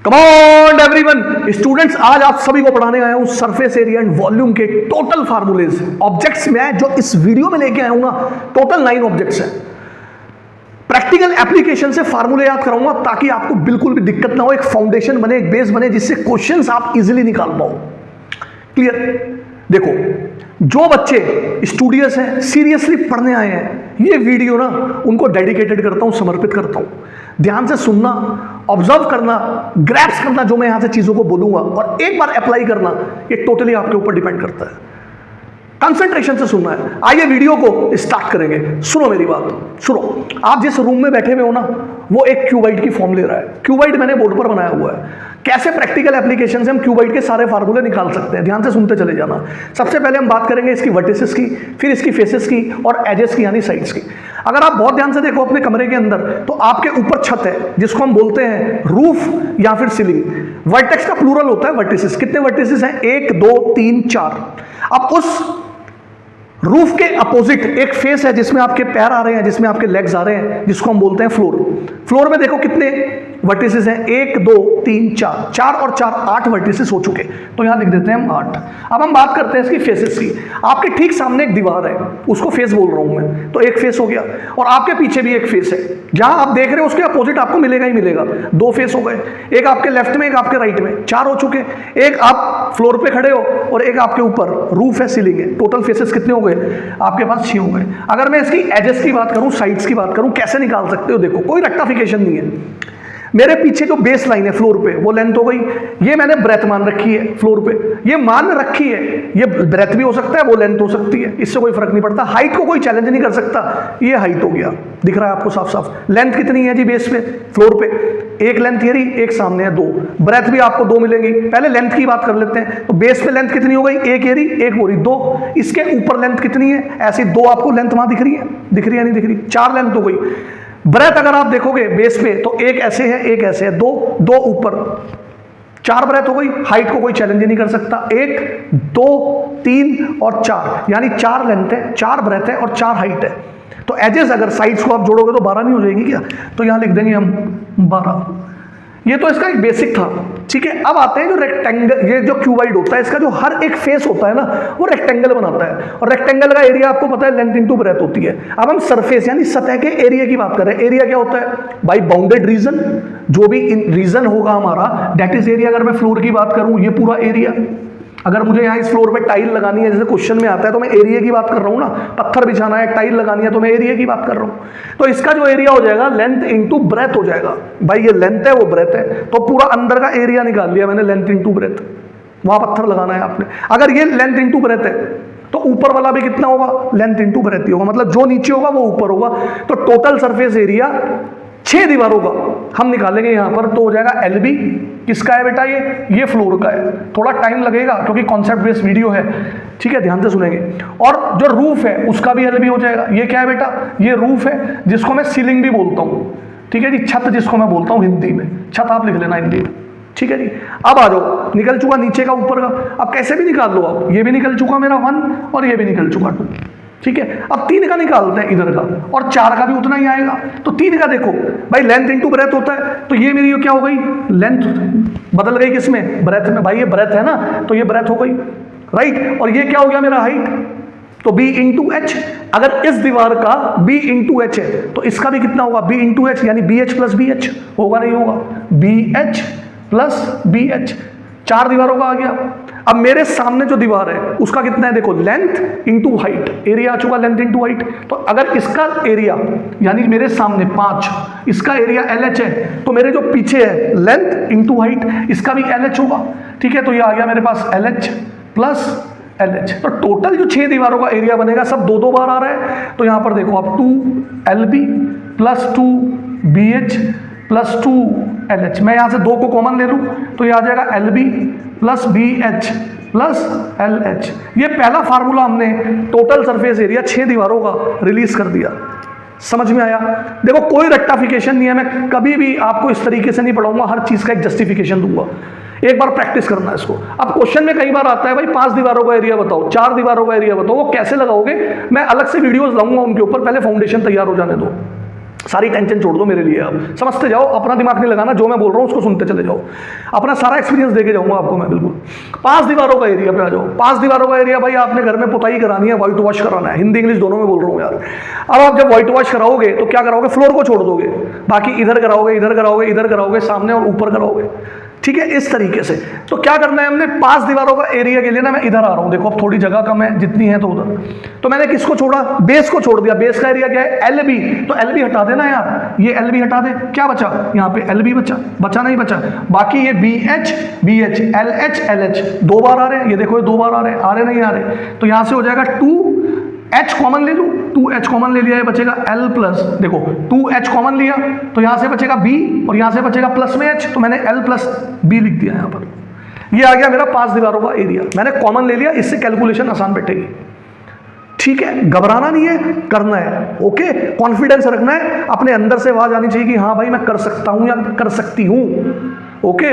Come on everyone students, आज आप सभी को पढ़ाने आया हूं सरफेस एरिया एंड वॉल्यूम के टोटल फार्मूलेज। ऑब्जेक्ट्स में जो इस वीडियो में लेके आया हूं ना, टोटल 9 ऑब्जेक्ट्स हैं। प्रैक्टिकल एप्लीकेशन से फार्मूले याद कराऊंगा ताकि आपको बिल्कुल भी दिक्कत ना हो, एक फाउंडेशन बने, एक बेस बने, जिससे क्वेश्चंस आप इजीली निकाल पाओ। क्लियर? देखो, जो बच्चे स्टूडियस हैं, सीरियसली पढ़ने आए हैं, ये वीडियो ना उनको डेडिकेटेड करता हूं, समर्पित करता हूं। ध्यान से सुनना, ऑब्जर्व करना, ग्रैप्स करना जो मैं यहां से चीजों को बोलूंगा, और एक बार अप्लाई करना। ये टोटली आपके ऊपर डिपेंड करता है। कंसंट्रेशन से सुनना है। आइए वीडियो को स्टार्ट करेंगे। सुनो मेरी बात, सुनो। आप जिस रूम में बैठे हुए हो ना, वो एक क्यूबाइड की फॉर्म ले रहा है। क्यूबाइड मैंने बोर्ड पर बनाया हुआ है। कैसे प्रैक्टिकल एप्लीकेशन से हम क्यूबाइड के सारे फार्मूले निकाल सकते हैं, ध्यान से सुनते चले जाना। सबसे पहले हम बात करेंगे इसकी वर्टिसेस की, फिर इसकी फेसेस की और एजेस की, यानी साइड्स की। अगर आप बहुत ध्यान से देखो अपने कमरे के अंदर, तो आपके ऊपर छत है जिसको हम बोलते हैं रूफ या फिर सीलिंग। वर्टेक्स का प्लूरल होता है वर्टिसेस। कितने वर्टिसेस हैं? 1 2 3 4। अब उस रूफ के अपोजिट एक फेस है जिसमें आपके पैर आ रहे हैं, जिसमें आपके लेग्स आ रहे हैं, जिसको हम बोलते हैं फ्लोर। फ्लोर में देखो कितने वर्टिसेस हैं? 1 2 3 4। 4 और 4 8 वर्टिसेस हो चुके, तो यहां लिख देते हैं हम 8। अब हम बात करते हैं इसकी फेसेस की। आपके ठीक सामने एक दीवार है, उसको फेस बोल रहा हूं मैं, तो एक फेस हो गया। और आपके पीछे भी एक फेस है, जहां आप देख रहे हो उसके अपोजिट आपको मिलेगा ही मिलेगा। 2 फेस हो गए, एक आपके लेफ्ट में, एक आपके राइट में, 4 हो चुके। एक आप फ्लोर पे खड़े हो और एक आपके ऊपर रूफ है, सीलिंग है। टोटल फेसेस कितने हो गए आपके पास? 6 हो गए। अगर मैं इसकी एजेस की बात करूं, साइड्स की बात करूं, कैसे निकाल सकते हो? देखो, कोई रेक्टिफिकेशन नहीं है। मेरे पीछे जो बेस लाइन है फ्लोर पे, वो लेंथ हो गई। ये मैंने ब्रेथ मान रखी है फ्लोर पे, ये मान रखी है। ये ब्रेथ भी हो सकता है, वो लेंथ हो सकती है, इससे कोई फर्क नहीं पड़ता। हाइट को कोई चैलेंज नहीं कर सकता। ये हाइट हो गया, दिख रहा है आपको साफ साफ। लेंथ कितनी है जी बेस पे, फ्लोर पे? एक लेंथ ये रही, एक सामने है 2। ब्रेथ भी आपको 2 मिलेंगी। पहले लेंथ की बात कर लेते हैं। तो बेस पे लेंथ कितनी हो गई? एक ये रही, एक वो रही, 2। इसके ऊपर लेंथ कितनी है? ऐसी 2 आपको लेंथ वहां दिख रही है, दिख रही है नहीं दिख रही? 4 लेंथ हो गई। ब्रेथ अगर आप देखोगे बेस पे, तो एक ऐसे है, एक ऐसे है, 2 ऊपर, 4 ब्रेथ हो गई। हाइट को कोई चैलेंज नहीं कर सकता। 1 2 3 और 4, यानी 4 लेंथ है, 4 ब्रेथ है और 4 हाइट है। तो एजेस अगर साइड्स को आप जोड़ोगे तो 12 नहीं हो जाएगी क्या? तो यहां लिख देंगे हम 12। ये तो इसका एक बेसिक था, ठीक है। अब आते हैं जो रेक्टेंगल, ये जो क्यूबाइड होता है, इसका जो हर एक फेस होता है ना, वो रेक्टेंगल बनाता है। और रेक्टेंगल का एरिया आपको पता है, लेंथ इनटू ब्रेथ होती है। अब हम सरफेस यानी सतह के एरिया की बात कर रहे हैं। एरिया क्या होता है भाई? Bounded reason. जो भी रीजन होगा हमारा, दैट इज एरिया। अगर मैं फ्लोर की बात करूं, ये पूरा एरिया। अगर मुझे यहाँ इस फ्लोर पे टाइल लगानी है, जैसे क्वेश्चन में आता है, तो मैं एरिया की बात कर रहा हूँ ना। पत्थर बिछाना है, टाइल लगानी है, तो मैं एरिया की बात कर रहा हूँ। तो इसका जो एरिया हो जाएगा, लेंथ इंटू ब्रेथ हो जाएगा। भाई ये लेंथ है, वो ब्रेथ है, तो पूरा अंदर का एरिया निकाल लिया मैंने, लेंथ इंटू ब्रेथ। वहां पत्थर लगाना है आपने। अगर ये लेंथ इंटू ब्रेथ है, तो ऊपर वाला भी कितना होगा? लेंथ इंटू ब्रेथ ही होगा। मतलब जो नीचे होगा वो ऊपर होगा। तो टोटल सरफेस एरिया 6 दीवारों का हम निकालेंगे यहां पर, तो हो जाएगा LB। किसका है बेटा? ये फ्लोर का है। थोड़ा टाइम लगेगा क्योंकि कॉन्सेप्ट बेस्ड वीडियो है, ठीक है, ध्यान से सुनेंगे। और जो रूफ है उसका भी LB हो जाएगा। ये क्या है बेटा? ये रूफ है, जिसको मैं सीलिंग भी बोलता हूं, ठीक है जी। छत जिसको मैं बोलता हूं हिंदी में, छत आप लिख लेना हिंदी में, ठीक है जी। अब आ जाओ, निकल चुका नीचे का, ऊपर का। अब कैसे भी निकाल लो आप। ये भी निकल चुका मेरा 1 और ये भी निकल चुका 2, ठीक है। अब 3 का निकालते हैं इधर का, और 4 का भी उतना ही आएगा। तो 3 का देखो भाई, लेंथ इंटू ब्रेथ होता है, तो ये मेरी क्या हो गई? लेंथ बदल गई किसमें? ब्रेथ में। भाई ये ब्रेथ है ना, तो ये ब्रेथ हो गई, राइट। और ये क्या हो गया मेरा? हाइट। तो B इंटू H। अगर इस दीवार का B इंटू H है, तो इसका भी कितना होगा? B इंटू H, यानी BH प्लस BH। होगा नहीं होगा? BH plus BH। 4 दीवारों का आ गया। अब मेरे सामने जो दीवार है उसका कितना है? देखो, लेंथ इंटू हाइट। एरिया आ चुका, लेंथ इंटू हाइट। तो अगर इसका एरिया, यानी मेरे सामने 5, इसका एरिया LH है, तो मेरे जो पीछे है लेंथ इंटू हाइट, इसका भी LH होगा, ठीक है। तो ये आ गया मेरे पास LH प्लस LH। तो टोटल जो 6 दीवारों का एरिया बनेगा, सब 2 बार आ रहा है। तो यहां पर देखो आप 2 LB plus 2 BH plus 2 LH। मैं यहां से 2 को कॉमन ले लूं, तो ये आ जाएगा LB plus BH plus LH। ये पहला फार्मूला हमने टोटल सरफेस एरिया 6 दीवारों का रिलीज कर दिया। समझ में आया? देखो, कोई रेक्टिफिकेशन नहीं है। मैं कभी भी आपको इस तरीके से नहीं पढ़ाऊंगा, हर चीज का एक जस्टिफिकेशन दूंगा। एक बार प्रैक्टिस करना है इसको। अब क्वेश्चन में कई बार आता है भाई 5 दीवारों का एरिया बताओ, 4 दीवारों का एरिया बताओ। वो कैसे लगाओगे? मैं अलग से वीडियोस लाऊंगा उनके ऊपर, पहले फाउंडेशन तैयार हो जाने दो। सारी टेंशन छोड़ दो मेरे लिए, आप समझते जाओ, अपना दिमाग नहीं लगाना, जो मैं बोल रहा हूँ उसको सुनते चले जाओ। अपना सारा एक्सपीरियंस देके जाऊंगा आपको मैं, बिल्कुल। 5 दीवारों का एरिया पे आ जाओ। 5 दीवारों का एरिया भाई, आपने घर में पुताई करानी है, व्हाइट वॉश कराना है, हिंदी इंग्लिश दोनों में बोल रहा हूँ यार। अब आप जब व्हाइट वॉश कराओगे तो क्या कराओगे, फ्लोर को छोड़ दोगे, बाकी इधर कराओगे, इधर कराओगे, इधर कराओगे, सामने और ऊपर कराओगे, ठीक है, इस तरीके से। तो क्या करना है हमने, 5 दीवारों का एरिया के लिए ना मैं इधर आ रहा हूं, देखो अब थोड़ी जगह कम है, जितनी है तो उधर, तो मैंने किसको छोड़ा, बेस को छोड़ दिया। बेस का एरिया क्या है, LB, तो LB हटा देना यार, ये LB हटा दे, क्या बचा यहाँ पे, LB बचा नहीं बचा, बाकी ये BH BH LH LH 2 बार आ रहे हैं, ये देखो ये 2 बार आ रहे नहीं आ रहे, तो यहां से हो जाएगा 2H कॉमन ले लूं, 2H कॉमन ले लिया, ये बचेगा L प्लस, देखो 2H कॉमन लिया तो यहां से बचेगा B और यहां से बचेगा प्लस में H, तो मैंने L प्लस B लिख दिया यहां पर। ये आ गया मेरा 5 दीवारों का एरिया, मैंने कॉमन ले लिया, इससे कैलकुलेशन आसान बैठेगी, ठीक है। घबराना नहीं है, करना है, ओके, कॉन्फिडेंस रखना है, अपने अंदर से आवाज आनी चाहिए कि हाँ भाई मैं कर सकता हूं या कर सकती हूं, ओके।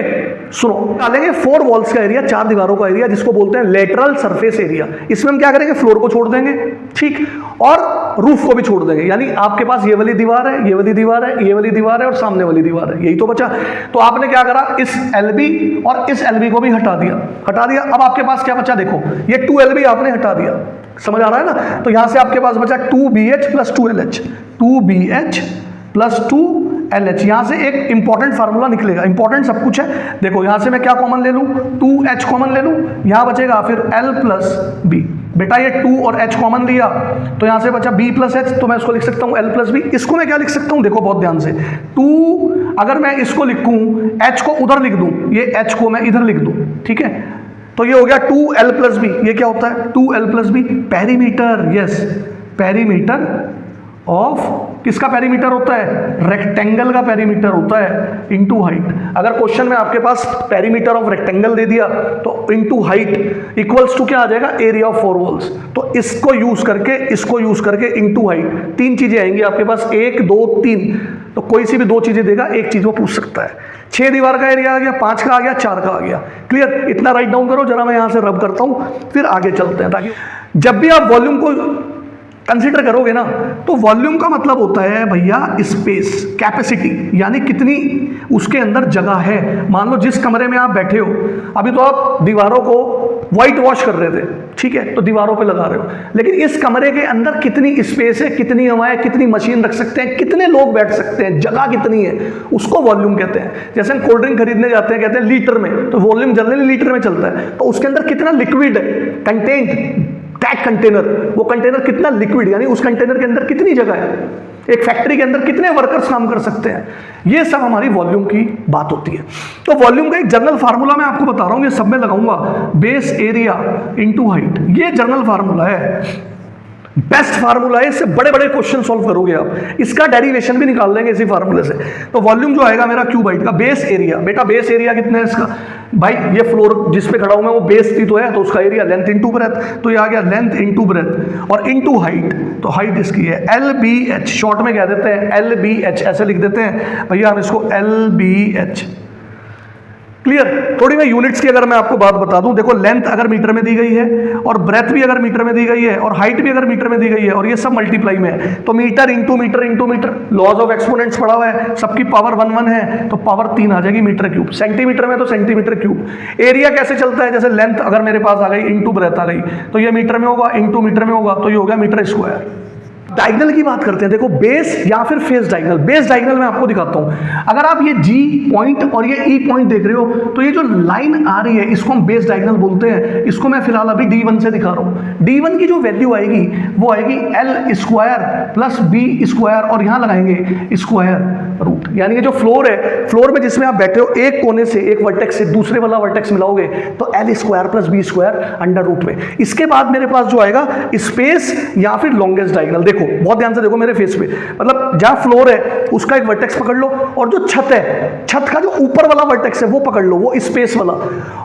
सुनो, डालेंगे 4 वॉल्स का एरिया, 4 दीवारों का एरिया, जिसको बोलते हैं लेटरल सरफेस एरिया। इसमें हम क्या करेंगे, फ्लोर को छोड़ देंगे, ठीक, और रूफ को भी छोड़ देंगे, यानी आपके पास ये वाली दीवार है, ये वाली दीवार है, ये वाली दीवार है और सामने वाली दीवार है, यही तो बचा। तो आपने क्या करा, इस LB और इस LB को भी हटा दिया। अब आपके पास क्या बचा, देखो ये 2LB आपने हटा दिया, समझ आ रहा है ना। तो यहां से आपके पास बचा 2BH plus 2LH, 2BH plus 2LH। यहां से एक इंपॉर्टेंट फार्मूला निकलेगा, इंपॉर्टेंट सब कुछ है, देखो यहां से मैं क्या कॉमन ले लूं, 2H कॉमन ले लूं, यहां बचेगा फिर L प्लस B, बेटा ये 2 और H कॉमन लिया तो यहां से बचा B प्लस H, तो मैं इसको लिख सकता हूं L प्लस B। इसको मैं क्या लिख सकता हूं, देखो बहुत ध्यान से, 2 अगर मैं इसको लिखूं, H को उधर लिख दूं, ये H को मैं इधर लिख दूं, ठीक है, तो ये हो गया 2L प्लस B। ये क्या होता है, 2L plus B, perimeter, yes, perimeter of, किसका पेरीमीटर होता है, रेक्टेंगल का पेरीमीटर होता है, इनटू हाइट। अगर क्वेश्चन में आपके पास पेरीमीटर ऑफ रेक्टेंगल दे दिया तो इनटू हाइट इक्वल्स टू क्या आ जाएगा, एरिया ऑफ 4 वॉल्स। तो इसको यूज करके इनटू हाइट, 3 चीजें आएंगी आपके पास, 1 2 3, तो कोई सी भी 2 चीजें देगा, एक चीज वो पूछ सकता है। 6 दीवार का एरिया आ गया, 5 का आ गया, 4 का आ गया, क्लियर। इतना राइट डाउन करो जरा, मैं यहां से रब करता हूं, फिर आगे चलते हैं, ताकि जब भी आप वॉल्यूम को कंसीडर करोगे ना, तो वॉल्यूम का मतलब होता है भैया स्पेस, कैपेसिटी, यानी कितनी उसके अंदर जगह है। मान लो जिस कमरे में आप बैठे हो, अभी तो आप दीवारों को व्हाइट वॉश कर रहे थे, ठीक है, तो दीवारों पे लगा रहे हो, लेकिन इस कमरे के अंदर कितनी स्पेस है, कितनी हवा है, कितनी मशीन रख सकते हैं, कितने लोग बैठ सकते हैं, जगह कितनी है, उसको वॉल्यूम कहते हैं। जैसे हम कोल्ड ड्रिंक खरीदने जाते हैं, कहते हैं लीटर में, तो वॉल्यूम जनरली लीटर में चलता है, तो उसके अंदर कितना लिक्विड है, कंटेंट, टैग कंटेनर, वो कंटेनर कितना लिक्विड, यानी उस कंटेनर के अंदर कितनी जगह है, एक फैक्ट्री के अंदर कितने वर्कर्स काम कर सकते हैं, ये सब हमारी वॉल्यूम की बात होती है। तो वॉल्यूम का एक जनरल फार्मूला मैं आपको बता रहा हूं, ये सब में लगाऊंगा, बेस एरिया इनटू हाइट, ये जनरल फार्मूला है, बेस्ट फार्मूला है, इससे बड़े बड़े क्वेश्चन सॉल्व करोगे आप, इसका डेरिवेशन भी निकाल लेंगे इसी फार्मूले से। तो वॉल्यूम जो आएगा मेरा क्यूब हाइट का, बेस एरिया, बेटा बेस एरिया कितना है इसका, भाई ये फ्लोर जिस पे खड़ा हूं मैं वो बेस ही तो है, तो उसका एरिया लेंथ इनटू ब्रेथ, तो ये आ गया लेंथ इनटू ब्रेथ और इनटू हाइट, तो हाइट इसकी है LBH, शॉर्ट में कह देते हैं LBH, ऐसे लिख देते हैं भैया हम इसको LBH, क्लियर। थोड़ी मैं यूनिट्स की अगर मैं आपको बात बता दूं, देखो लेंथ अगर मीटर में दी गई है और ब्रेथ भी अगर मीटर में दी गई है और हाइट भी अगर मीटर में दी गई है और ये सब मल्टीप्लाई में है, तो meter into meter into meter, laws of exponents पढ़ा हुआ है, सबकी पावर 1 1 है, तो पावर 3 आ जाएगी मीटर क्यूब। सेंटीमीटर में तो सेंटीमीटर क्यूब। एरिया कैसे चलता है, जैसे लेंथ अगर मेरे पास आ गई इंटू ब्रेथ आ गई, तो ये मीटर में होगा, इंटू मीटर में होगा, तो ये हो गया मीटर स्क्वायर। डायगनल की बात करते हैं, देखो बेस या फिर फेस डायगनल। बेस डायगनल मैं आपको दिखाता हूं, अगर आप ये G पॉइंट और ये E पॉइंट देख रहे हो, तो ये जो लाइन आ रही है इसको हम बेस डायगनल बोलते हैं। इसको मैं फिलहाल अभी D1 से दिखा रहा हूं। D1 की जो वैल्यू आएगी वो आएगी L square plus B square, और यहां लगाएंगे स्क्वायर रूट, यानी ये जो फ्लोर है, फ्लोर में जिसमें आप बैठे हो, एक कोने से एक वर्टेक्स से दूसरे वाला वर्टेक्स मिलाओगे तो L square plus B square under root में। इसके बाद मेरे पास जो आएगा स्पेस या फिर लॉन्गेस्ट डायगनल। देखो बहुत ध्यान से देखो मेरे फेस पे, मतलब जहां फ्लोर है उसका एक वर्टेक्स पकड़ लो, और जो छत है, छत का जो ऊपर वाला वर्टेक्स है वो पकड़ लो, वो स्पेस वाला,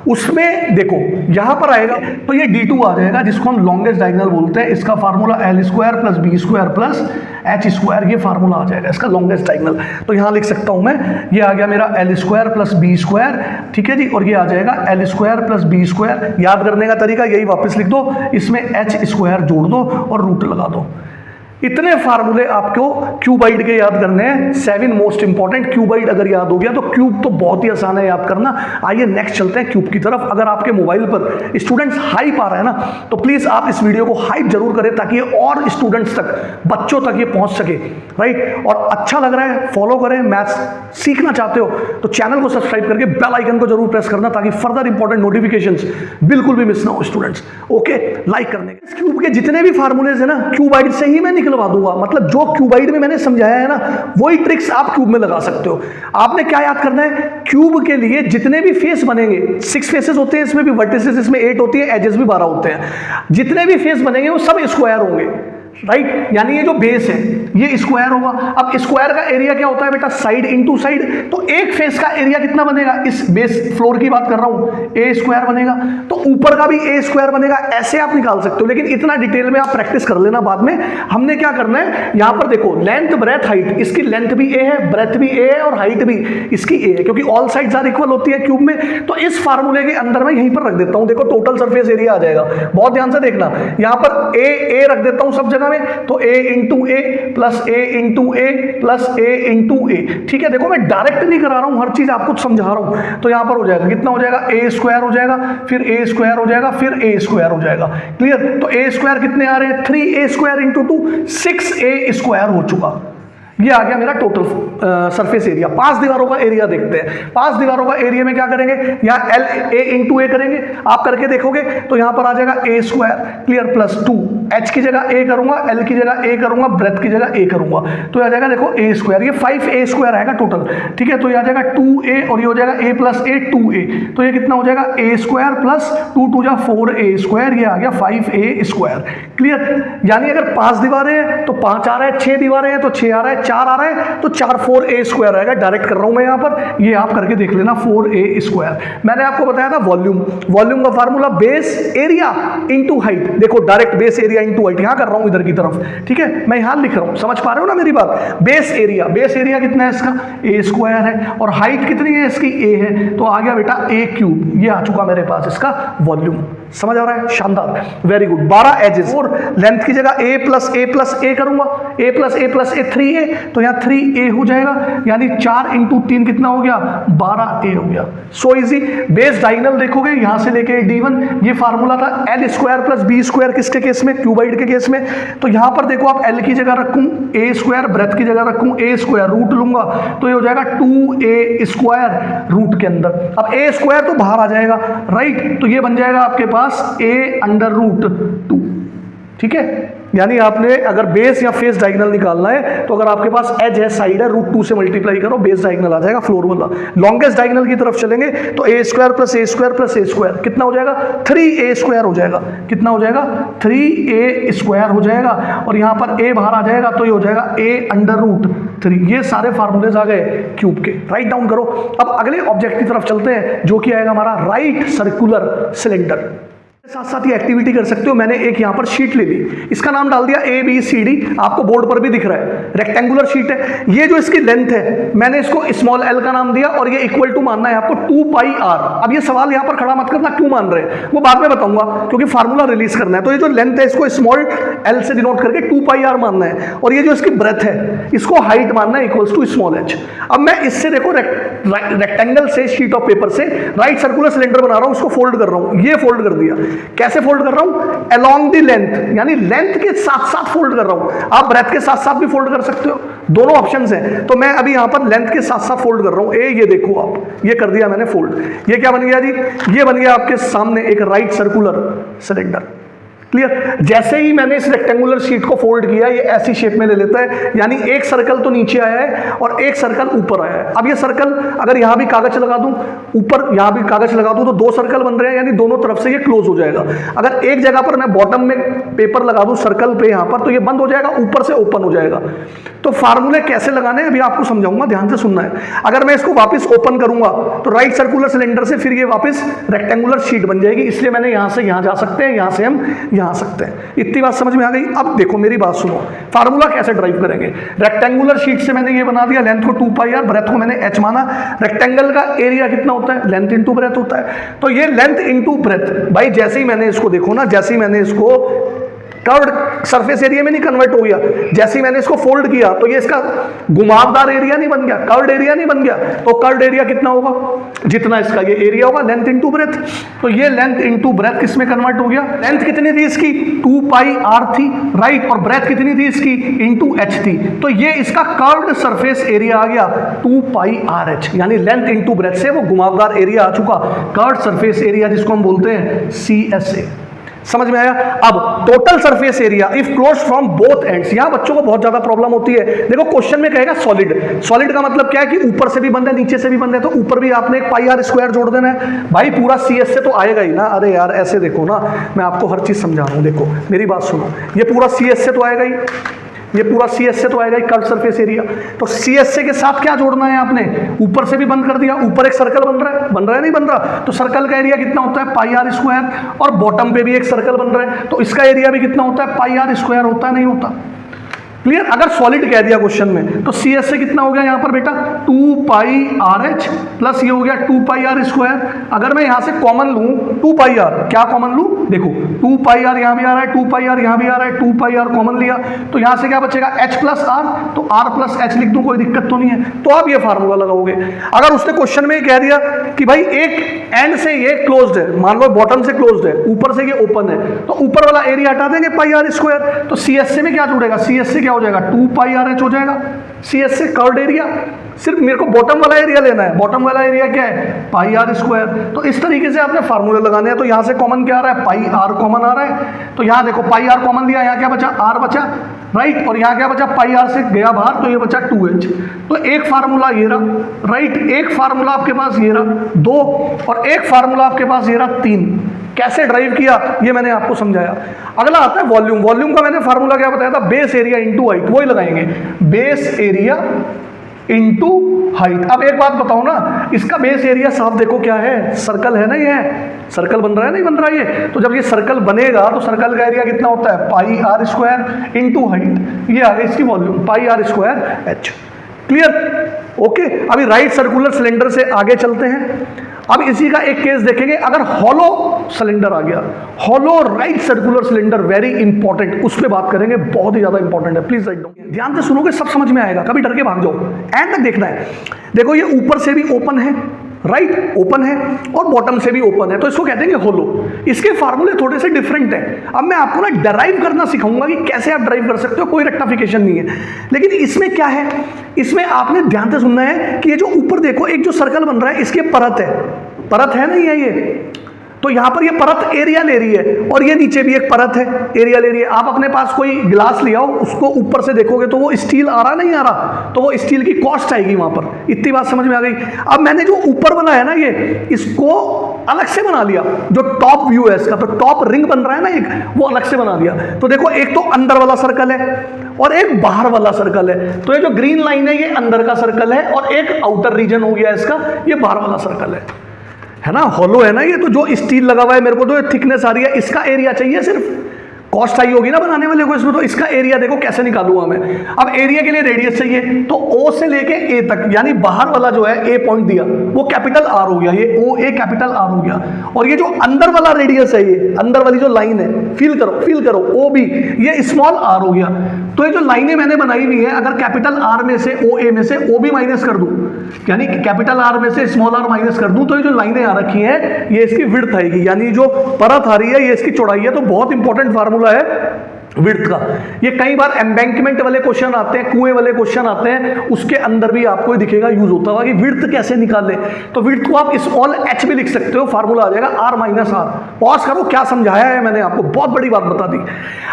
उसमें देखो यहां पर आएगा तो ये D2 आ जाएगा, जिसको हम लॉन्गेस्ट डायगनल बोलते हैं। इसका formula L square plus B square plus H square, ये फार्मूला आ जाएगा इसका लॉन्गेस्ट डायगनल। तो यहां लिख सकता हूं मैं, ये आ गया मेरा L square plus B square, ठीक है जी, और ये आ जाएगा L square plus B square. याद करने का तरीका यही वापस लिख दो, इसमें H स्क्वायर जोड़ दो और रूट लगा दो। इतने फार्मूले आपको क्यूबाइड के याद करने हैं, 7 मोस्ट इंपॉर्टेंट। क्यूबाइड अगर याद हो गया तो क्यूब तो बहुत ही आसान है याद करना। आइए नेक्स्ट चलते हैं क्यूब की तरफ। अगर आपके मोबाइल पर स्टूडेंट्स हाइप आ रहा है ना, तो प्लीज आप इस वीडियो को हाइप जरूर करें ताकि ये और स्टूडेंट्स तक, बच्चों तक ये पहुंच सके, राइट। और अच्छा लग रहा है फॉलो करें। मैथ्स सीखना चाहते हो तो चैनल को सब्सक्राइब करके बेल आइकन को जरूर प्रेस करना ताकि फर्दर इंपॉर्टेंट नोटिफिकेशंस बिल्कुल भी मिस ना हो स्टूडेंट्स। ओके, लाइक करने के। इस क्यूब के जितने भी फार्मूलेज है ना, क्यूबाइड से ही मैं निकलवा दूंगा। मतलब जो क्यूबाइड में मैंने समझाया है ना, वही ट्रिक्स आप क्यूब में लगा सकते हो। आपने क्या याद करना है, क्यूब के लिए जितने भी फेस बनेंगे, 6 फेसेस होते हैं इसमें भी, वर्टिसेस इसमें 8 होती है, एजेस भी 12 होते हैं। जितने भी फेस बनेंगे वो सब स्क्वायर होंगे, राइट। यानी ये जो बेस है ये स्क्वायर होगा। अब स्क्वायर का एरिया क्या होता है बेटा, साइड इनटू साइड। तो एक फेस का एरिया कितना बनेगा, इस बेस फ्लोर की बात कर रहा हूं, ए स्क्वायर बनेगा। तो ऊपर का भी ए स्क्वायर बनेगा। ऐसे आप निकाल सकते हो, लेकिन इतना डिटेल में आप प्रैक्टिस कर लेना बाद में। हमने क्या करना है, यहां पर देखो लेंथ ब्रेथ हाइट, इसकी लेंथ भी ए है, ब्रेथ भी ए है और हाइट भी इसकी ए है, क्योंकि ऑल साइड्स आर इक्वल होती है क्यूब में। तो इस फार्मूले के अंदर मैं यहीं पर रख देता हूं, देखो टोटल सरफेस एरिया आ जाएगा। बहुत ध्यान से देखना, यहां पर ए रख देता हूं सब जगह में, तो a into a plus a into a plus a into a. ठीक है, देखो मैं डायरेक्ट नहीं करा रहा हूं, हर चीज आपको समझा रहा हूं। तो यहां पर हो जाएगा, कितना हो जाएगा, ए स्क्वायर हो जाएगा, फिर ए स्क्वायर हो जाएगा, फिर ए स्क्वायर हो जाएगा। क्लियर। तो ए स्क्वायर कितने आ रहे हैं, 3a square into 2, 6a square हो चुका। ये आ गया मेरा टोटल सरफेस एरिया। 5 दीवारों का एरिया देखते हैं। 5 दीवारों का एरिया में क्या करेंगे, यहाँ एल ए इंटू ए करेंगे। आप करके देखोगे तो यहाँ पर आ जाएगा ए स्क्वायर, क्लियर, प्लस 2, एच की जगह ए करूंगा, एल की जगह ए करूंगा, ब्रेथ की जगह ए करूंगा, तो आ जाएगा देखो ए स्क्वायर। ये 5a स्क्वायर आएगा टोटल। ठीक है, तो ये आ जाएगा 2a और ये हो जाएगा a प्लस ए 2a। तो ये कितना हो जाएगा, a स्क्वायर प्लस 2 2 जा 4a स्क्वायर, ये आ गया 5a स्क्वायर। क्लियर। यानी अगर 5 दीवारें हैं तो 5 आ रहा है, 6 दीवारें हैं तो 6 आ रहा है, 4 आ रहा है तो 4 4a स्क्वायर आएगा। डायरेक्ट कर रहा हूं मैं यहां पर, ये आप करके देख लेना 4a स्क्वायर। मैंने आपको बताया था वॉल्यूम का formula base area into height. देखो direct base area into height यहां कर रहा हूं इधर की तरफ। ठीक है, मैं यहां लिख रहा हूं, समझ पा रहे हो ना मेरी बात। बेस एरिया कितना है इसका, a स्क्वायर है, और हाइट कितनी है इसकी, a है, तो आ गया बेटा a क्यूब। ये आ चुका मेरे पास इसका वॉल्यूम। समझ आ रहा है, शानदार, वेरी गुड। 12 एजेस, और लेंथ की जगह a प्लस ए करूंगा, a प्लस ए 3a, तो यहाँ 3a हो जाएगा। यानी 4 इंटू 3 कितना हो गया, 12a हो गया। So easy. बेस डायगोनल देखोगे यहां से लेके d1, ये फार्मूला था l square plus B square, किसके केस में, क्यूबाइड के केस में। तो यहां पर देखो आप l की जगह रखूं a स्क्वायर, ब्रेथ की जगह रखूं a स्क्वायर, रूट लूंगा तो ये हो जाएगा 2a स्क्वायर रूट के अंदर। अब a स्क्वायर तो बाहर आ जाएगा, राइट। तो ये बन जाएगा आपके पास a अंडर रूट 2। ठीक है, यानी आपने अगर बेस या फेस डायगोनल निकालना है तो अगर आपके पास एज है, साइड है, रूट 2 से मल्टीप्लाई करो, बेस डायगोनल आ जाएगा फ्लोर वाला। लॉन्गेस्ट डायगोनल की तरफ चलेंगे तो a square plus A square plus A square कितना हो जाएगा, 3a स्क्वायर हो जाएगा। कितना हो जाएगा, 3a स्क्वायर हो जाएगा, और यहां पर a बाहर आ जाएगा तो ये हो जाएगा a अंडर रूट 3। ये सारे फार्मूलेज आ गए क्यूब के, राइट डाउन करो। अब अगले ऑब्जेक्ट की तरफ चलते हैं जो कि आएगा हमारा राइट सर्कुलर सिलेंडर। साथ साथ ये एक्टिविटी कर सकते हो। मैंने एक यहां पर शीट ले ली, इसका नाम डाल दिया ABCD, आपको बोर्ड पर भी दिख रहा है, रेक्टेंगुलर शीट है। ये जो इसकी लेंथ है मैंने इसको स्मॉल l का नाम दिया, और ये इक्वल टू मानना है आपको 2πr। अब ये सवाल यहां पर खड़ा मत करना क्यों मान रहे हैं, वो बाद में बताऊंगा, क्योंकि फार्मूला रिलीज करना है। तो ये जो लेंथ है इसको स्मॉल l से डिनोट करके 2πr मानना है, और ये जो इसकी ब्रेथ है इसको हाइट मानना है इक्वल्स टू स्मॉल h। अब मैं इससे देखो रेक्टेंगल से, शीट ऑफ पेपर से राइट सर्कुलर सिलेंडर बना रहा हूं, उसको फोल्ड कर रहा हूं। ये फोल्ड कर दिया, कैसे फोल्ड कर रहा हूं, अलोंग द लेंथ, यानी लेंथ के साथ साथ फोल्ड कर रहा हूं। आप ब्रेथ के साथ साथ भी फोल्ड कर सकते हो, दोनों ऑप्शंस हैं। तो मैं अभी यहां पर लेंथ के साथ साथ फोल्ड कर रहा हूं। ये देखो आप, ये कर दिया मैंने फोल्ड। ये क्या बन गया जी, ये बन गया आपके सामने एक राइट सर्कुलर सिलेंडर। क्लियर। जैसे ही मैंने इस रेक्टेंगुलर शीट को फोल्ड किया, ये ऐसी शेप में ले लेता है, यानी एक सर्कल तो नीचे आया है और एक सर्कल ऊपर आया है। अब ये सर्कल अगर यहां भी कागज लगा दूं, ऊपर यहां भी कागज लगा दूं, तो 2 सर्कल बन रहे हैं, यानी दोनों तरफ से ये क्लोज हो जाएगा। अगर एक जगह पर मैं बॉटम में पेपर लगा दूं सर्कल पे यहां पर, तो ये बंद हो जाएगा, ऊपर से ओपन हो जाएगा। तो फार्मूले कैसे लगाने हैं अभी आपको समझाऊंगा, ध्यान से सुनना है। अगर मैं इसको वापस ओपन करूंगा तो राइट सर्कुलर सिलेंडर से फिर ये वापस रेक्टेंगुलर शीट बन जाएगी, इसलिए मैंने यहां से यहां जा सकते हैं, यहां से हम यहां आ सकते हैं। इतनी बात समझ में आ गई। अब देखो मेरी बात सुनो, फार्मूला कैसे ड्राइव करेंगे। रेक्टेंगुलर शीट से मैंने ये बना दिया, लेंथ को 2πr, ब्रेथ को मैंने h माना। रेक्टेंगल का एरिया कितना होता है, लेंथ इंटू ब्रेथ होता है। तो ये लेंथ इंटू ब्रेथ, भाई जैसे ही मैंने इसको देखो ना, जैसे ही मैंने इसको कर्व्ड सरफेस एरिया में नहीं कन्वर्ट हो गया। जैसे ही मैंने इसको फोल्ड किया तो ये इसका घुमावदार एरिया नहीं बन गया, कर्व्ड एरिया नहीं बन गया। तो कर्व्ड एरिया कितना होगा, जितना इसका ये एरिया होगा, लेंथ इनटू ब्रेथ। तो ये लेंथ इनटू ब्रेथ किस में कन्वर्ट हो गया, लेंथ कितनी थी इसकी 2 पाई r थी, राइट, और ब्रेथ कितनी थी इसकी इनटू h थी। तो ये इसका कर्व्ड सरफेस एरिया आ गया 2 पाई RH, यानी लेंथ इनटू ब्रेथ से वो घुमावदार एरिया आ चुका, कर्व्ड सरफेस एरिया जिसको हम बोलते हैं CSA। समझ में आया। अब total surface area if close from both ends, यहां बच्चों को बहुत ज्यादा प्रॉब्लम होती है। देखो क्वेश्चन में कहेगा सॉलिड, सॉलिड का मतलब क्या है कि ऊपर से भी बंद है नीचे से भी बंद है, तो ऊपर भी आपने एक पाई आर स्क्वायर जोड़ देना है। भाई पूरा CS से तो आएगा ही ना, अरे यार ऐसे देखो ना, मैं आपको हर चीज समझा रहा हूं, देखो मेरी बात सुनो, ये पूरा CS से तो आएगा ही, ये पूरा CS से तो आएगा ही कर्व सरफेस एरिया। तो CSA के साथ क्या जोड़ना है आपने, ऊपर से भी बंद कर दिया, ऊपर एक सर्कल बन रहा है नहीं बन रहा, तो सर्कल का एरिया कितना होता है पाई आर स्क्वायर, और बॉटम पे भी एक सर्कल बन रहा है तो इसका एरिया भी कितना होता है पाई आर स्क्वायर होता है नहीं होता। क्लियर। अगर सॉलिड कह दिया क्वेश्चन में तो CS से कितना हो गया यहाँ पर बेटा 2 पाई RH प्लस ये हो गया 2 पाई R स्क्वायर। अगर मैं यहाँ से कॉमन लूँ 2 पाई R, क्या कॉमन लूँ, देखो 2 पाई R यहाँ भी आ रहा है, 2 पाई R यहाँ भी आ रहा है, 2 पाई R कॉमन लिया तो यहाँ से क्या बचेगा H प्लस R, तो R प्लस H लिख दूँ, कोई दिक्कत तो नहीं है। तो आप ये फार्मूला लगाओगे। अगर उसने क्वेश्चन में कह दिया कि भाई एक एंड से ये क्लोज्ड है, मान लो बॉटम से क्लोज्ड है, ऊपर से ये ओपन है, तो ऊपर वाला एरिया हटा देंगे पाई R स्क्वायर, तो CSA में क्या जुड़ेगा, CS से क्या हो जाएगा 2 पाई RH हो जाएगा। CS से कर्व्ड एरिया, सिर्फ मेरे को बॉटम वाला एरिया लेना है, बॉटम वाला एरिया क्या है पाई R स्क्वायर। तो इस तरीके से आपने फार्मूले लगाने हैं। तो यहाँ से कॉमन क्या आ रहा है पाई R कॉमन आ रहा है, तो यहाँ देखो पाई R कॉमन लिया, यहाँ क्या बचा R बचा, राइट, और यहाँ क्या बचा पाई R से गया बाहर तो ये बचा 2H। तो एक फार्मूला ये रहा, राइट, एक फार्मूला आपके पास ये रहा 2, और एक फार्मूला आपके पास ये रहा 3। कैसे ड्राइव किया ये मैंने आपको समझाया। अगला आता है वॉल्यूम। वॉल्यूम का मैंने फार्मूला क्या बताया था, बेस एरिया इनटू हाइट, वही लगाएंगे, बेस एरिया इनटू हाइट। अब एक बात बताओ ना, इसका बेस एरिया साफ देखो क्या है, सर्कल है ना, ये है सर्कल बन रहा है नहीं बन रहा है ये, तो जब ये सर्कल बनेगा तो सर्कल का एरिया कितना होता है पाई R स्क्वायर इनटू हाइट, ये आ गई इसकी वॉल्यूम पाई R square H। Clear, okay. अभी राइट सर्कुलर सिलेंडर से आगे चलते हैं। अब इसी का एक केस देखेंगे, अगर हॉलो सिलेंडर आ गया, hollow right circular cylinder, very important, उस पर बात करेंगे, बहुत ही ज्यादा इंपॉर्टेंट है, प्लीज राइट डाउन। ध्यान से सुनोगे सब समझ में आएगा, कभी डर के भाग जाओ, एंड तक देखना है। देखो ये ऊपर से भी ओपन है, राइट, ओपन है, और बॉटम से भी ओपन है, तो इसको कहते हैं होलो। इसके फार्मूले थोड़े से डिफरेंट हैं। अब मैं आपको ना डराइव करना सिखाऊंगा कि कैसे आप ड्राइव कर सकते हो, कोई रेक्टिफिकेशन नहीं है। लेकिन इसमें क्या है, इसमें आपने ध्यान से सुनना है कि ये जो ऊपर देखो एक जो सर्कल बन रहा है, इसके परत है, परत है नहीं है ये, तो यहां पर ये परत एरिया ले रही है, और ये नीचे भी एक परत है एरिया ले रही है। आप अपने पास कोई गिलास ले आओ, उसको ऊपर से देखोगे तो वो स्टील आ रहा नहीं आ रहा, तो वो स्टील की कॉस्ट आएगी वहां पर। इतनी बात समझ में आ गई। अब मैंने जो ऊपर बना है ना, ये इसको अलग से बना लिया, जो टॉप व्यू है इसका, तो टॉप रिंग बन रहा है ना एक, वो अलग से बना दिया। तो देखो एक तो अंदर वाला सर्कल है और एक बाहर वाला सर्कल है, तो ये जो ग्रीन लाइन है ये अंदर का सर्कल है, और एक आउटर रीजन हो गया इसका, ये बाहर वाला सर्कल है ना, हॉलो है ना ये। तो जो स्टील लगा हुआ है, मेरे को तो थिकनेस आ रही है, इसका एरिया चाहिए, सिर्फ कॉस्ट आई होगी ना बनाने वाले को इसमें, तो इसका एरिया देखो कैसे निकालूंगा मैं। अब एरिया के लिए रेडियस चाहिए, तो O से लेके A तक, यानी बाहर वाला जो है A पॉइंट दिया वो कैपिटल R हो गया, ये OA कैपिटल R हो गया, और ये जो अंदर वाला रेडियस है, ये अंदर वाली जो लाइन है, फील करो OB, ये स्मॉल r हो गया। तो ये जो लाइनें मैंने बनाई हुई है, अगर कैपिटल R में से OA में से OB माइनस कर दूं, यानी कैपिटल R में से स्मॉल r माइनस कर दूं, तो ये जो लाइनें आ रखी हैं ये इसकी विड्थ आएगी, यानी जो परत आ रही है ये इसकी चौड़ाई है। तो बहुत इंपॉर्टेंट फार्मूला है विड्थ का। ये कई बार एम्बैंकमेंट वाले क्वेश्चन आते हैं, कुएं वाले क्वेश्चन आते हैं, उसके अंदर भी आपको दिखेगा यूज होता होगा कि विड्थ कैसे निकालें। तो विड्थ को आप स्मॉल h भी लिख सकते हो, फार्मूला आ जाएगा r माइनस r। पॉज करो, क्या समझाया है मैंने आपको, बहुत बड़ी बात बता दी।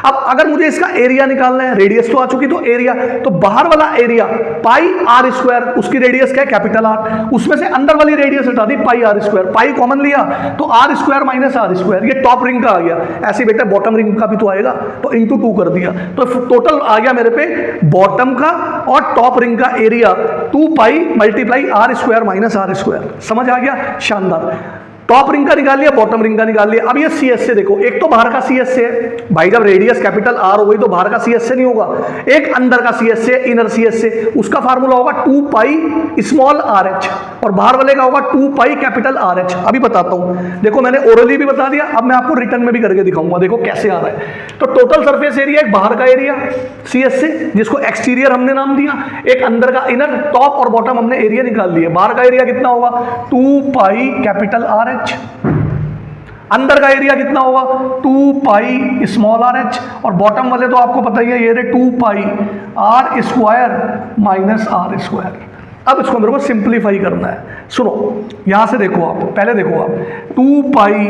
अब अगर मुझे इसका एरिया निकालना है, रेडियस तो आ चुकी, तो एरिया, तो बाहर वाला एरिया पाई R स्क्वायर, उसकी रेडियस क्या है कैपिटल R, उसमें से अंदर वाली रेडियस हटा दी पाई R स्क्वायर, पाई कॉमन लिया तो R square minus R square, ये टॉप रिंग का आ गया। ऐसे बेटा बॉटम रिंग का भी तो आएगा, तो 2 कर दिया, तो टोटल आ गया मेरे पे बॉटम का और टॉप रिंग का एरिया 2 पाई multiply R square minus R square. समझ आ गया, शानदार। टॉप रिंग का निकाल लिया, बॉटम रिंग का निकाल लिया। अब ये सी एस से देखो, एक तो बाहर का सी एस से है भाई, जब रेडियस कैपिटल आर हो गई तो बाहर का सी एस से नहीं होगा, एक अंदर का सी एस से, इनर सी एस से, उसका फार्मूला होगा 2 पाई स्मॉल आर एच, और बाहर वाले का होगा 2 पाई कैपिटल आर एच। अभी बताता हूं, देखो मैंने ओरली भी बता दिया, अब मैं आपको रिटर्न में भी करके दिखाऊंगा, देखो कैसे आ रहा है। तो टोटल सरफेस एरिया एक बाहर का एरिया सी एस से, जिसको एक्सटीरियर हमने नाम दिया, एक अंदर का इनर, टॉप और बॉटम हमने एरिया निकाल लिए। बाहर का एरिया कितना होगा 2 पाई कैपिटल आर एच, अंदर का एरिया कितना होगा 2 पाई स्मॉल आर एच, और बॉटम वाले तो आपको पता ही है ये 2 pi r square minus are square. अब इसको मेरे को सिंप्लीफाई करना है, सुनो यहां से देखो आप, पहले देखो आप 2 pi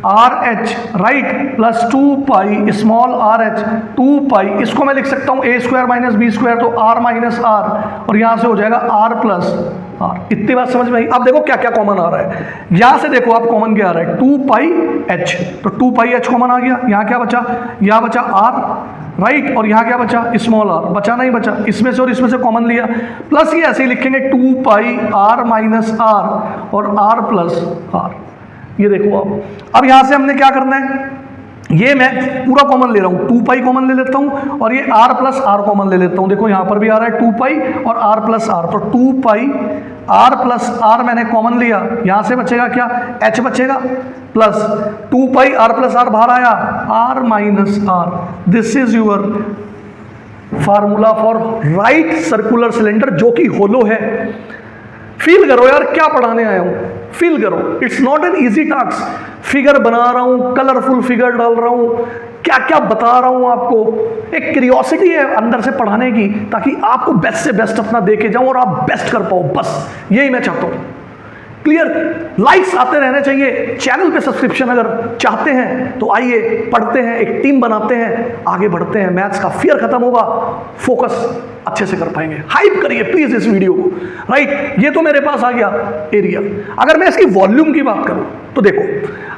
r h right plus 2 pi small r h, 2 pi, इसको मैं लिख सकता हूं a square minus b square, तो आर माइनस आर, और यहां से हो जाएगा आर प्लस आर। इतनी बात समझ में आई? अब देखो क्या क्या कॉमन आ रहा है, यहां से देखो आप कॉमन क्या आ रहा है 2 पाई एच, तो 2 पाई एच कॉमन आ गया, यहां क्या बचा, यहां बचा आर राइट, और यहां क्या बचा स्मॉल आर, बचा नहीं बचा, इसमें से और इसमें से कॉमन लिया, प्लस ये ऐसे ही लिखेंगे 2 पाई आर माइनस आर और आर प्लस आर। ये देखो अब यहां से हमने क्या करना है, ये मैं पूरा कॉमन ले रहा हूं, 2 पाई कॉमन ले लेता हूं, और ये आर प्लस आर कॉमन ले लेता हूं। देखो यहां पर भी आ रहा है 2 पाई और आर प्लस आर, तो 2 पाई आर प्लस आर मैंने कॉमन लिया, यहां से बचेगा क्या, एच बचेगा, plus 2 pi R plus R बाहर आया, R minus R. This is your formula for right circular cylinder, जो कि होलो है। फील करो यार क्या पढ़ाने आया हूं, फील करो, it's not an easy task. Figure बना रहा हूं, कलरफुल फिगर डाल रहा हूं, क्या क्या बता रहा हूं आपको, एक क्यूरियोसिटी है अंदर से पढ़ाने की, ताकि आपको बेस्ट से बेस्ट अपना देके जाऊं और आप बेस्ट कर पाओ, बस यही मैं चाहता हूं। क्लियर? लाइक्स आते रहने चाहिए, चैनल पे सब्सक्रिप्शन अगर चाहते हैं तो आइए, पढ़ते हैं, एक टीम बनाते हैं, आगे बढ़ते हैं, मैथ्स का फियर खत्म होगा, फोकस अच्छे से कर पाएंगे। हाइप करिए प्लीज इस वीडियो को, राइट? ये तो मेरे पास आ गया एरिया। अगर मैं इसकी वॉल्यूम की बात करूं तो देखो,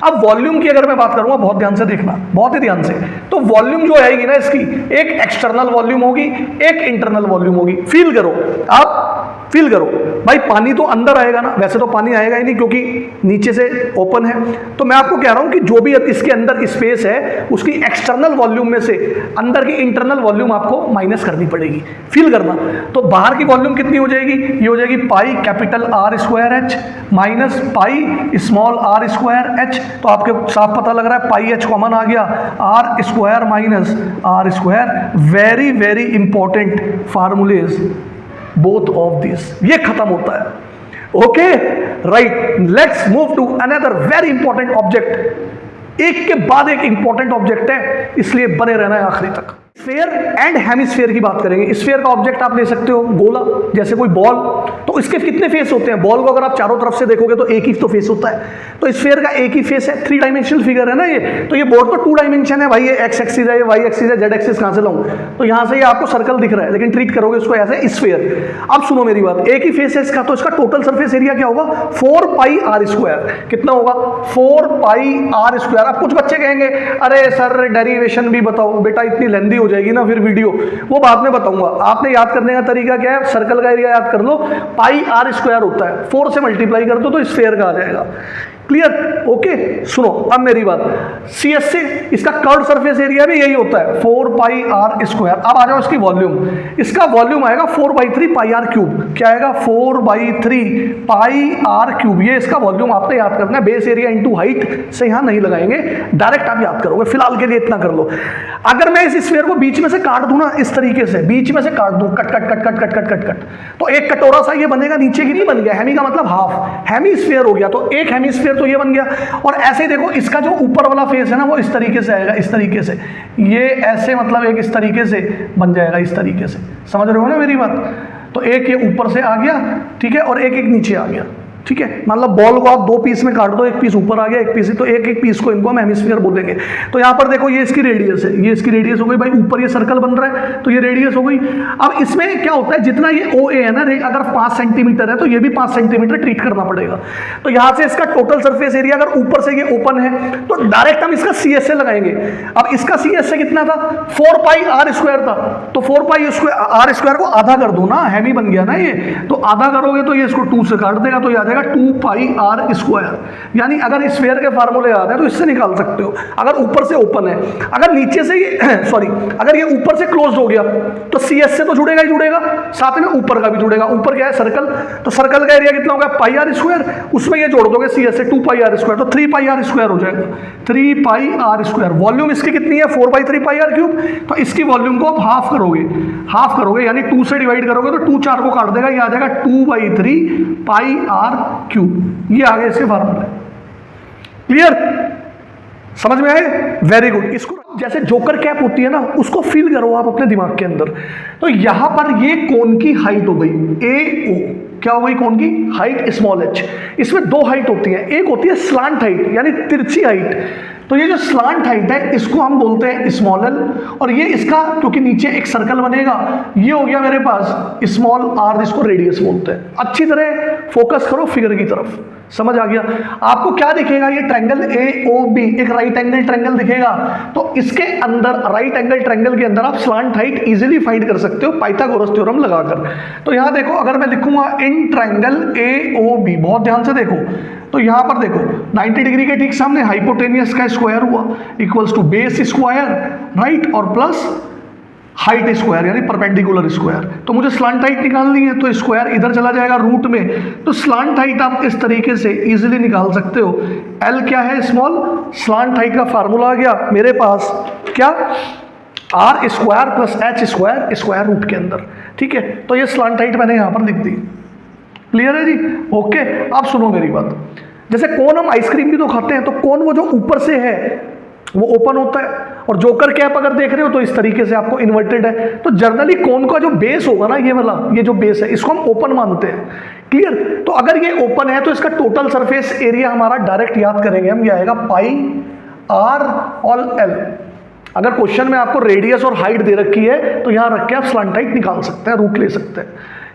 अब वॉल्यूम की अगर मैं बात करूंगा, बहुत ध्यान से देखना, बहुत ही ध्यान से, तो वॉल्यूम जो आएगी ना इसकी, एक एक्सटर्नल वॉल्यूम होगी, एक इंटरनल वॉल्यूम होगी। फील करो, आप फील करो भाई, पानी तो अंदर आएगा ना, वैसे तो पानी आएगा ही नहीं क्योंकि नीचे से ओपन है, तो मैं आपको कह रहा हूं कि जो भी इसके अंदर स्पेस है उसकी एक्सटर्नल वॉल्यूम में से अंदर की इंटरनल वॉल्यूम आपको माइनस करनी पड़ेगी। फील करना, तो बाहर की वॉल्यूम कितनी हो जाएगी, ये हो जाएगी pi capital are square H minus pi small R square H, तो आपके साफ पता लग रहा है पाई एच कॉमन आ गया, R square minus are square. Very very important formulas both of this, ये खत्म होता है। Okay right, let's move to another very important object. एक के बाद एक इंपॉर्टेंट ऑब्जेक्ट है, इसलिए बने रहना है आखिरी तक। स्फीयर एंड हेमिस्फीयर की बात करेंगे। स्फीयर का ऑब्जेक्ट आप ले सकते हो गोला, जैसे कोई बॉल, तो इसके कितने फेस होते हैं, बॉल को अगर आप चारों तरफ से देखोगे तो एक ही तो फेस होता है, तो स्फीयर का एक ही फेस है, 3 डायमेंशनल फिगर है ना ये, तो ये बोर्ड तो 2 डायमेंशन है भाई, ये एक्स एक्सिस है, ये वाई एक्सिस है, जेड एक्सिस कहां से लाऊं, तो यहां से ये आपको सर्कल दिख रहा है, लेकिन ट्रीट करोगे उसको एज स्फीयर। अब सुनो मेरी बात, एक ही फेस है इसका, तो इसका टोटल सरफेस एरिया क्या होगा 4 पाई आर स्क्वायर। कितना होगा 4 पाई आर स्क्वायर। अब कुछ बच्चे कहेंगे अरे सर डेरिवेशन भी बताओ, बेटा इतनी लेंदी हो जाएगी ना फिर वीडियो, वो बाद में बताऊंगा। आपने याद करने का तरीका क्या है, सर्कल का एरिया याद कर लो, पाई आर स्क्वायर होता है, 4 से मल्टीप्लाई कर दो तो स्फीयर का आ जाएगा। क्लियर? ओके सुनो अब मेरी बात, CS से इसका कर्व सरफेस एरिया भी यही होता है 4 पाई आर स्क्वायर। अब आ जाओ इसकी वॉल्यूम, इसका वॉल्यूम आएगा 4/3 पाई आर क्यूब। क्या आएगा 4/3 पाई आर क्यूब, ये इसका वॉल्यूम आपने याद करना है। बेस एरिया इंटू हाइट से यहां नहीं लगाएंगे, डायरेक्ट आप याद करोगे, फिलहाल के लिए इतना कर लो। अगर मैं इस स्फीयर को बीच में से काट दूं ना, इस तरीके से बीच में से काट दूं, cut cut cut cut cut cut cut cut, तो एक कटोरा सा ये बनेगा, नीचे की नहीं बन गया, हेमी का मतलब हाफ, हेमी स्फीयर हो गया, तो एक हेमी स्फीयर तो ये बन गया। और ऐसे ही देखो इसका जो ऊपर वाला फेस है ना, वो इस तरीके से आएगा, इस तरीके से, ये ऐसे मतलब एक इस तरीके से बन जाएगा, इस तरीके से, समझ रहे हो ना मेरी बात? तो एक ये ऊपर से आ गया, ठीक है, और एक एक नीचे आ गया, ठीक है। मतलब बॉल को आप 2 पीस में काट दो, एक पीस ऊपर आ गया, एक पीस, तो एक एक पीस को इनको हम हेमिस्फीयर बोलेंगे। तो यहां पर देखो ये इसकी रेडियस है, ये इसकी रेडियस हो गई भाई, ऊपर ये सर्कल बन रहा है तो ये रेडियस हो गई। अब इसमें क्या होता है, जितना ये OA है ना, अगर 5 सेंटीमीटर है तो ये भी 5 सेंटीमीटर ट्रीट करना पड़ेगा। तो यहां से इसका टोटल सरफेस एरिया, अगर ऊपर से ये ओपन है तो डायरेक्ट हम इसका CS से लगाएंगे। अब इसका CS से कितना था 4 पाई आर स्क्वायर था, तो 4 पाई आर स्क्वायर को आधा कर दो ना, हेमी बन गया ना ये, तो आधा करोगे तो ये इसको 2 से काट देगा, तो ये आ जाएगा जाएगा 2 पाई आर स्क्वायर। यानी अगर स्फीयर के फार्मूले याद है तो इससे निकाल सकते हो। अगर ऊपर से ओपन है, अगर नीचे से ये सॉरी अगर ये ऊपर से क्लोज हो गया तो सी एस से तो जुड़ेगा ही जुड़ेगा, साथ में ऊपर का भी जुड़ेगा। ऊपर क्या है, सर्कल, तो सर्कल का एरिया कितना होगा, पाई आर स्क्वायर, उसमें ये जोड़ दोगे सी एस से 2 पाई आर स्क्वायर, तो 3 पाई आर स्क्वायर हो जाएगा, 3 पाई आर स्क्वायर। वॉल्यूम इसकी कितनी है, 4/3 पाई आर क्यूब। तो इसकी वॉल्यूम को आप हाफ करोगे यानी 2 से डिवाइड करोगे तो 2 4 को काट देगा, ये आ जाएगा 2/3 पाई आर क्यूब। ये आ गया इसके फार्मूले। क्लियर, समझ में आए, वेरी गुड। इसको जैसे जोकर कैप होती है ना, उसको फील करो आप अपने दिमाग के अंदर। तो यहां पर ये कोन की हाइट हो गई ए ओ, क्या हो गई, कोन की हाइट स्मॉल एच। इसमें दो हाइट होती है, एक होती है स्लांट हाइट यानी तिरछी हाइट। तो ये जो स्लांट हाइट है इसको हम बोलते हैं स्मॉल एल, और ये इसका क्योंकि नीचे एक सर्कल बनेगा, ये हो गया मेरे पास स्मॉल आर, जिसको रेडियस बोलते हैं। अच्छी तरह फोकस करो फिगर की तरफ, समझ आ गया। आपको क्या दिखेगा, ये ट्रायंगल ए ओ बी एक राइट एंगल ट्रायंगल दिखेगा। तो इसके अंदर राइट एंगल ट्रायंगल के अंदर आप स्लांट हाइट इजीली फाइंड कर सकते हो पाइथागोरस थ्योरम लगाकर। तो यहां देखो, अगर मैं लिखूंगा in triangle A O B, बहुत ध्यान से देखो, तो यहां पर देखो 90 डिग्री के ठीक सामने हाइपोटेनियस का स्क्वायर हुआ equals to base square, right, और प्लस हाइट स्क्वायर यानी परपेंडिकुलर स्क्वायर। तो मुझे स्लांट हाइट निकालनी है, तो स्क्वायर इधर चला जाएगा रूट में, तो स्लांट हाइट आप इस तरीके से इजीली निकाल सकते हो। एल क्या है, स्मॉल, स्लांट हाइट का फार्मूला आ गया मेरे पास क्या, R square plus H square square root के अंदर। ठीक है, तो ये स्लांट हाइट मैंने यहां पर लिख दी। क्लियर है जी, ओके। अब सुनो मेरी बात, जैसे कोन हम आइसक्रीम भी तो खाते हैं, तो कोन वो जो ऊपर से है वो ओपन होता है, और जोकर कैप अगर देख रहे हो तो इस तरीके से आपको इन्वर्टेड है। तो जनरली कोन का जो बेस होगा ना, ये वाला, ये जो बेस है, इसको हम ओपन मानते हैं। क्लियर, तो अगर ये ओपन है तो इसका टोटल सरफेस एरिया हमारा डायरेक्ट याद करेंगे हम, ये आएगा पाई आर ऑल एल। अगर क्वेश्चन में आपको रेडियस और हाइट दे रखी है तो यहां रख के आप स्लांट हाइट निकाल सकते हैं, रूट ले सकते हैं।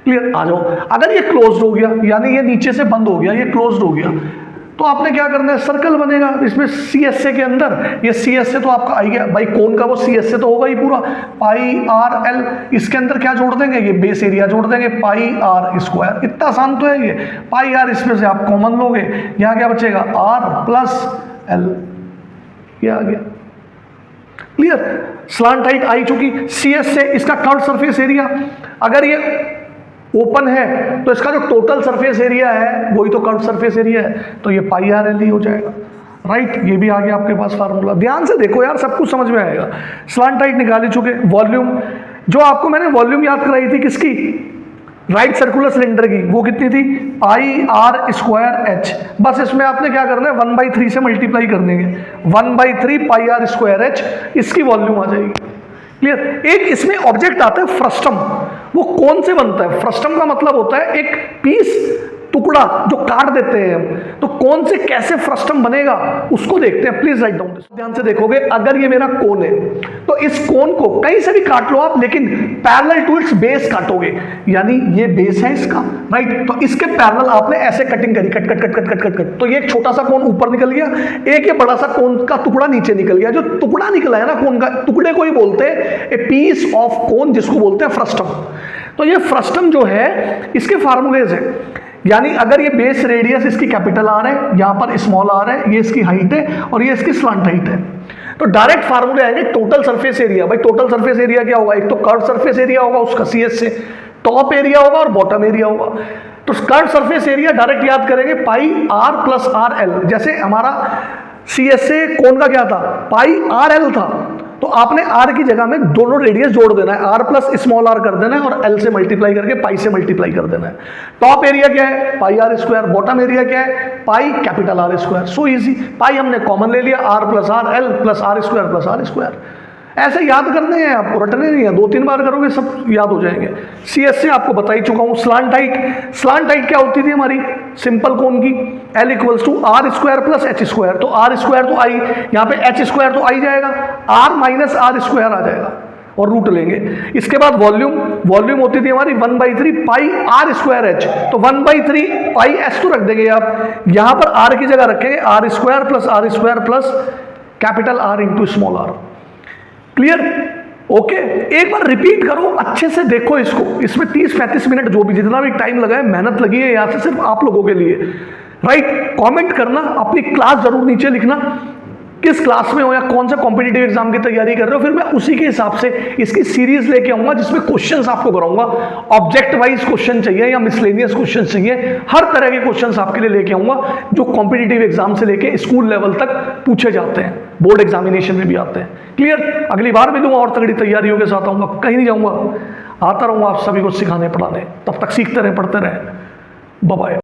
क्लियर, आ जाओ। अगर ये क्लोज्ड हो गया यानी ये नीचे से बंद हो गया, ये क्लोज्ड हो गया, तो आपने क्या करना है, सर्कल बनेगा इसमें सी एस ए के अंदर। ये सी एस ए तो आपका आई गया भाई, कोन का वो सी एस ए तो होगा ही पूरा, पाई आर एल। इसके अंदर क्या जोड़ देंगे, ये बेस एरिया जोड़ देंगे, पाई आर स्क्वायर। इतना आसान तो है ये, पाई आर इसमें से आप कॉमन लोगे, यहाँ क्या बचेगा, आर प्लस एल, ये आ गया। क्लियर, स्लांट हाइट आई चुकी। सी एस से इसका कर्व सरफेस एरिया, अगर ये ओपन है तो इसका जो टोटल सरफेस एरिया है वही तो कर्व सरफेस एरिया है, तो ये पाई आर एल ही हो जाएगा, राइट। ये भी आ गया आपके पास फार्मूला। ध्यान से देखो यार, सब कुछ समझ में आएगा। स्लांट हाइट निकाल ही चुके। वॉल्यूम, जो आपको मैंने वॉल्यूम याद कराई थी किसकी, राइट सर्कुलर सिलेंडर की, वो कितनी थी, पाई आर स्क्वायर एच। बस इसमें आपने क्या करना है, 1/3 से मल्टीप्लाई कर देंगे, 1/3 पाई आर स्क्वायर एच, इसकी वॉल्यूम आ जाएगी। क्लियर, एक इसमें ऑब्जेक्ट आता है फ्रस्टम, वो कौन से बनता है, फ्रस्टम का मतलब होता है एक पीस, टुकड़ा जो काट देते हैं हम। तो कौन से कैसे फ्रस्टम बनेगा उसको देखते हैं। प्लीज राइट डाउन, ध्यान से देखोगे, अगर ये मेरा कोन है तो इस कोन को कहीं से भी काट लो आप, लेकिन पैरेलल टू इट्स बेस काटोगे, यानी ये बेस है इसका, राइट। तो इसके पैरेलल आपने ऐसे कटिंग करी, cut cut cut cut cut cut cut, तो ये एक छोटा सा कोन ऊपर निकल गया, एक ये बड़ा सा कोन का टुकड़ा नीचे निकल गया। जो टुकड़ा निकला है ना कोन का, टुकड़े को ही बोलते हैं ए पीस ऑफ कोन, जिसको बोलते हैं फ्रस्टम। तो ये फ्रस्टम जो है इसके फार्मूलेज है, यानी अगर ये बेस रेडियस इसकी कैपिटल आर है, यहां पर स्मॉल आर है, ये इसकी हाइट है और ये इसकी स्लांट हाइट है, तो डायरेक्ट फार्मूले आएंगे टोटल सरफेस एरिया। भाई टोटल सरफेस एरिया क्या होगा, एक तो कर्व सरफेस एरिया होगा उसका सी एस से, टॉप एरिया होगा और बॉटम एरिया होगा। तो कर्व सरफेस एरिया डायरेक्ट याद करेंगे पाई आर प्लस आर एल। जैसे हमारा सी एस से कोन का क्या था, पाई आर एल था, तो आपने आर की जगह में दोनों रेडियस जोड़ देना है, आर प्लस स्मॉल आर कर देना है और एल से मल्टीप्लाई करके पाई से मल्टीप्लाई कर देना है। टॉप एरिया क्या है, pi r square, bottom area क्या है, pi capital are square. So easy, pi हमने कॉमन ले लिया, r plus r l plus r square plus r square. ऐसे याद करने हैं आपको, रटने नहीं है, 2-3 बार करोगे सब याद हो जाएंगे। सी एस से आपको बता ही चुका हूं। स्लांट हाइट, स्लांट हाइट क्या होती थी हमारी सिंपल कोन की, L equals to R square plus H square. तो आर स्क्वायर तो आई, यहाँ पे एच स्क्वायर तो आई जाएगा, आर माइनस आर स्क्वायर आ जाएगा और रूट लेंगे। इसके बाद वॉल्यूम, वॉल्यूम होती थी हमारी 1/3 पाई आर स्क्वायर एच। तो 1/3 पाई एच तो रख देंगे आप, यहां पर आर की जगह रखेंगे R square plus capital R into small R. Clear, okay, एक बार रिपीट करो, अच्छे से देखो इसको। इसमें 30-35 मिनट जो भी जितना भी टाइम लगा है, मेहनत लगी है यहां से सिर्फ आप लोगों के लिए, राइट। कमेंट करना, अपनी क्लास जरूर नीचे लिखना, किस क्लास में हो या कौन सा कॉम्पिटिटिव एग्जाम की तैयारी कर रहे हो। फिर मैं उसी के हिसाब से इसकी सीरीज लेके आऊंगा जिसमें क्वेश्चंस आपको कराऊंगा। ऑब्जेक्ट वाइज क्वेश्चन चाहिए या मिसलेनियस क्वेश्चन चाहिए, हर तरह के क्वेश्चंस आपके लिए लेके आऊंगा जो कॉम्पिटिटिव एग्जाम से लेके स्कूल लेवल तक पूछे जाते हैं, बोर्ड एग्जामिनेशन में भी आते हैं। क्लियर? अगली बार मिलूंगा और तगड़ी तैयारियों के साथ आऊंगा, कहीं नहीं जाऊंगा, आता रहूंगा आप सभी को सिखाने पढ़ाने। तब तक सीखते रहें, पढ़ते रहें। Bye bye.